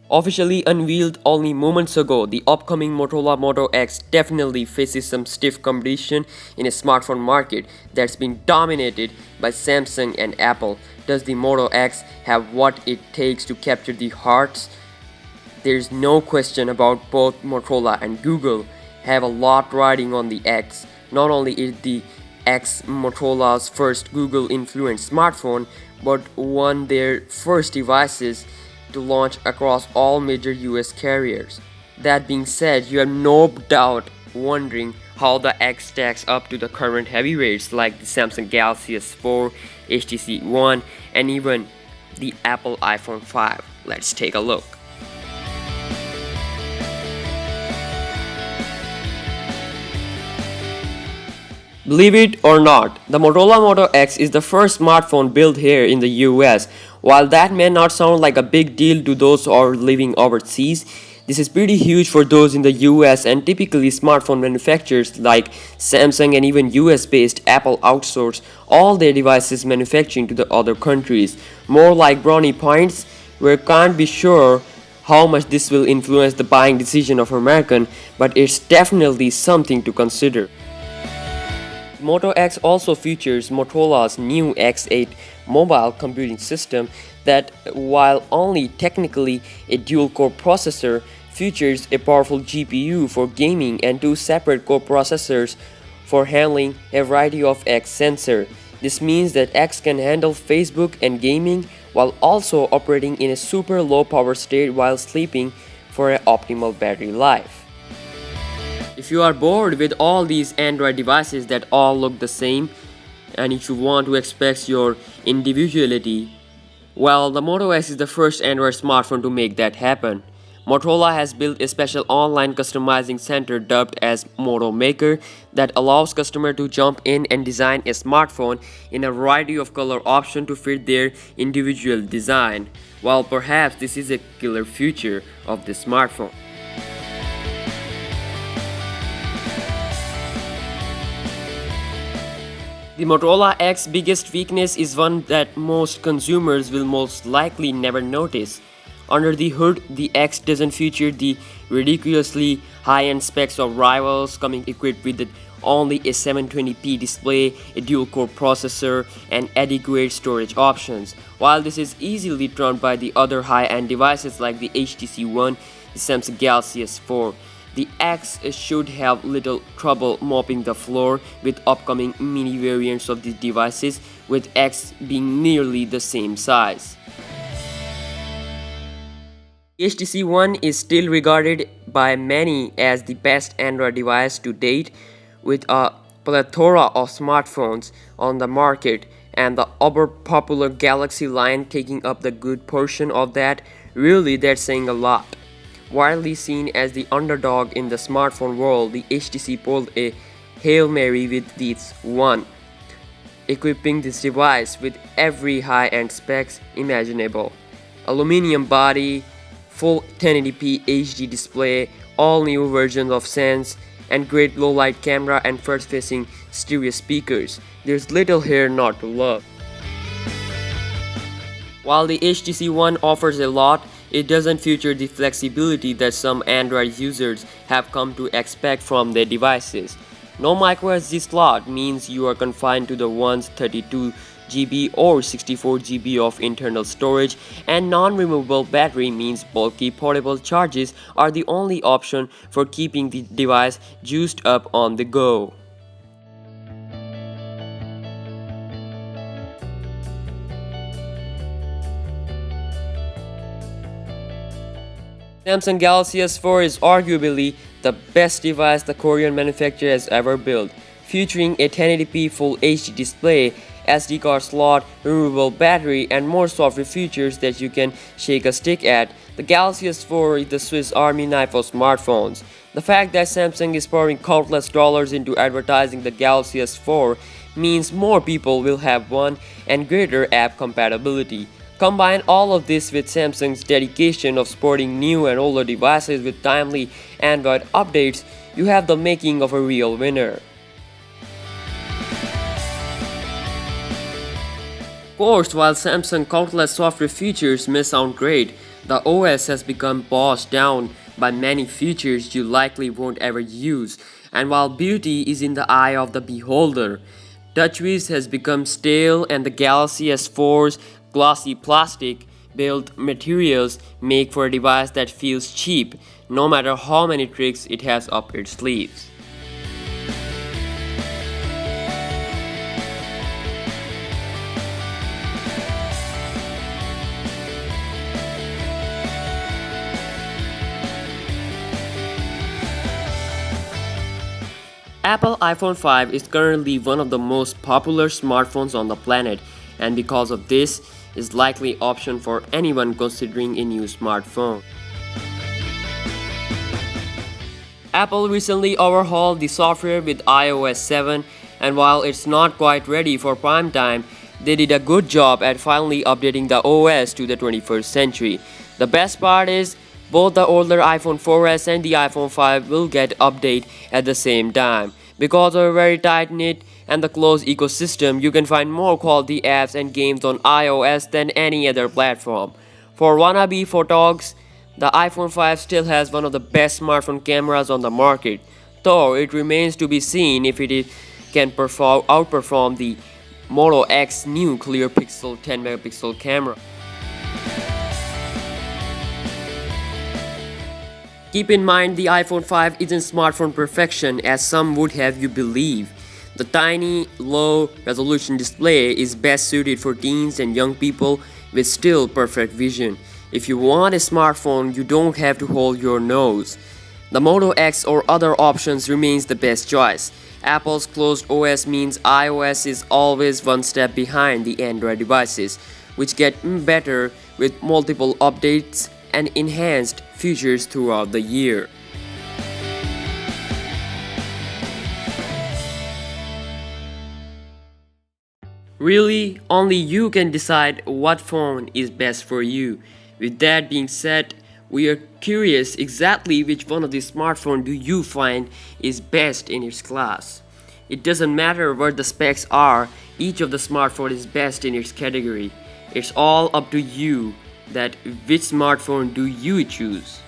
Officially unveiled only moments ago, the upcoming Motorola Moto X definitely faces some stiff competition in a smartphone market that's been dominated by Samsung and Apple. Does the Moto X have what it takes to capture the hearts? There's no question about both Motorola and Google have a lot riding on the X. Not only is the X Motorola's first Google influenced smartphone, but one their first devices to launch across all major US carriers. That being said, you have no doubt wondering how the X stacks up to the current heavyweights like the Samsung Galaxy S4, HTC One, and even the Apple iPhone 5. Let's take a look. Believe it or not, the Motorola Moto X is the first smartphone built here in the US. While that may not sound like a big deal to those who are living overseas, this is pretty huge for those in the US, and typically smartphone manufacturers like Samsung and even US based Apple outsource all their devices manufacturing to the other countries. More like brownie points, we can't be sure how much this will influence the buying decision of American, but it's definitely something to consider. Moto X also features Motorola's new X8 Mobile computing system that, while only technically a dual-core processor, features a powerful GPU for gaming and two separate core processors for handling a variety of X sensors. This means that X can handle Facebook and gaming while also operating in a super low power state while sleeping for an optimal battery life. If you are bored with all these Android devices that all look the same, and if you want to express your individuality, well, the Moto X is the first Android smartphone to make that happen. Motorola has built a special online customizing center dubbed as Moto Maker that allows customers to jump in and design a smartphone in a variety of color options to fit their individual design. While perhaps this is a killer feature of the smartphone. The Motorola X's biggest weakness is one that most consumers will most likely never notice. Under the hood, the X doesn't feature the ridiculously high-end specs of rivals, coming equipped with only a 720p display, a dual-core processor, and adequate storage options. While this is easily trumped by the other high-end devices like the HTC One, the Samsung Galaxy S4, the X should have little trouble mopping the floor with upcoming mini variants of these devices, with X being nearly the same size. HTC One is still regarded by many as the best Android device to date, with a plethora of smartphones on the market, and the other popular Galaxy line taking up the good portion of that. Really, that's saying a lot. Widely seen as the underdog in the smartphone world, the HTC pulled a Hail Mary with this one, equipping this device with every high-end specs imaginable. Aluminum body, full 1080p HD display, all new versions of Sense, and great low-light camera and front-facing stereo speakers. There's little here not to love. While the HTC One offers a lot, it doesn't feature the flexibility that some Android users have come to expect from their devices. No microSD slot means you are confined to the one's 32GB or 64GB of internal storage, and non-removable battery means bulky portable charges are the only option for keeping the device juiced up on the go. Samsung Galaxy S4 is arguably the best device the Korean manufacturer has ever built, featuring a 1080p Full HD display, SD card slot, removable battery, and more software features that you can shake a stick at. The Galaxy S4 is the Swiss Army knife of smartphones. The fact that Samsung is pouring countless dollars into advertising the Galaxy S4 means more people will have one and greater app compatibility. Combine all of this with Samsung's dedication of supporting new and older devices with timely Android updates, you have the making of a real winner. Of course, while Samsung's countless software features may sound great, The OS has become bogged down by many features you likely won't ever use, and while beauty is in the eye of the beholder, TouchWiz has become stale and the Galaxy S4's glossy plastic built materials make for a device that feels cheap no matter how many tricks it has up its sleeves. Apple iPhone 5 is currently one of the most popular smartphones on the planet, and because of this, is likely option for anyone considering a new smartphone. Apple recently overhauled the software with iOS 7, and while it's not quite ready for prime time, they did a good job at finally updating the OS to the 21st century. The best part is, both the older iPhone 4S and the iPhone 5 will get update at the same time. Because of a very tight-knit and the closed ecosystem, you can find more quality apps and games on iOS than any other platform. For wannabe photogs, the iPhone 5 still has one of the best smartphone cameras on the market, though it remains to be seen if can outperform the Moto X new clear pixel 10 megapixel camera. Keep in mind the iPhone 5 isn't smartphone perfection as some would have you believe. The tiny, low-resolution display is best suited for teens and young people with still perfect vision. If you want a smartphone, you don't have to hold your nose. The Moto X or other options remains the best choice. Apple's closed OS means iOS is always one step behind the Android devices, which get better with multiple updates and enhanced features throughout the year. Really, only you can decide what phone is best for you. With that being said, we are curious exactly which one of these smartphones do you find is best in its class. It doesn't matter what the specs are, each of the smartphone is best in its category. It's all up to you that which smartphone do you choose.